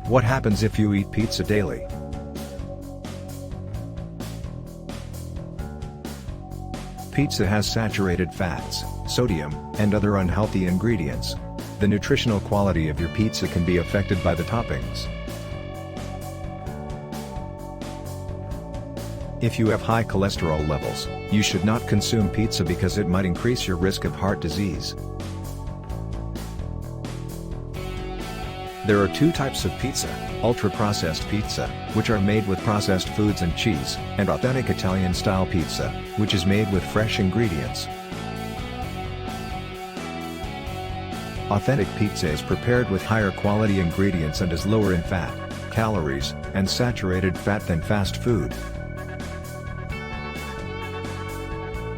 What happens if you eat pizza daily? Pizza has saturated fats, sodium, and other unhealthy ingredients. The nutritional quality of your pizza can be affected by the toppings. If you have high cholesterol levels, you should not consume pizza because it might increase your risk of heart disease. There are two types of pizza: ultra-processed pizza, which are made with processed foods and cheese, and authentic Italian-style pizza, which is made with fresh ingredients. Authentic pizza is prepared with higher quality ingredients and is lower in fat, calories, and saturated fat than fast food.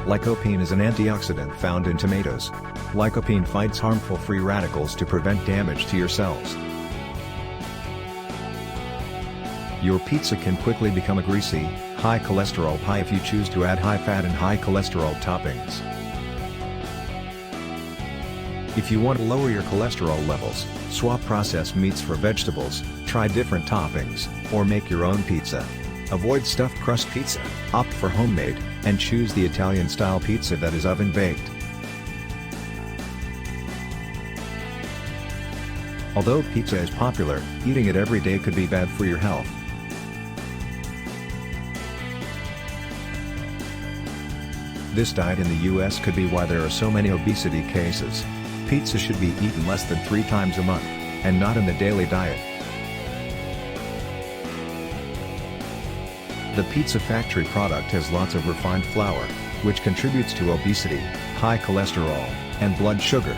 Lycopene is an antioxidant found in tomatoes. Lycopene fights harmful free radicals to prevent damage to your cells. Your pizza can quickly become a greasy, high cholesterol pie if you choose to add high fat and high cholesterol toppings. If you want to lower your cholesterol levels, swap processed meats for vegetables, try different toppings, or make your own pizza. Avoid stuffed crust pizza, opt for homemade, and choose the Italian-style pizza that is oven-baked. Although pizza is popular, eating it every day could be bad for your health. This diet in the US could be why there are so many obesity cases. Pizza should be eaten less than 3 times a month, and not in the daily diet. The pizza factory product has lots of refined flour, which contributes to obesity, high cholesterol, and blood sugar.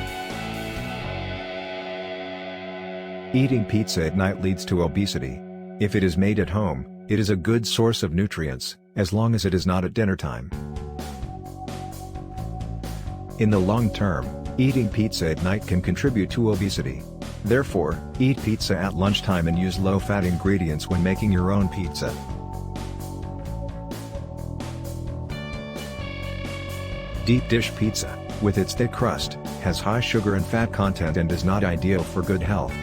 Eating pizza at night leads to obesity. If it is made at home, it is a good source of nutrients, as long as it is not at dinner time. In the long term, eating pizza at night can contribute to obesity. Therefore, eat pizza at lunchtime and use low-fat ingredients when making your own pizza. Deep dish pizza, with its thick crust, has high sugar and fat content and is not ideal for good health.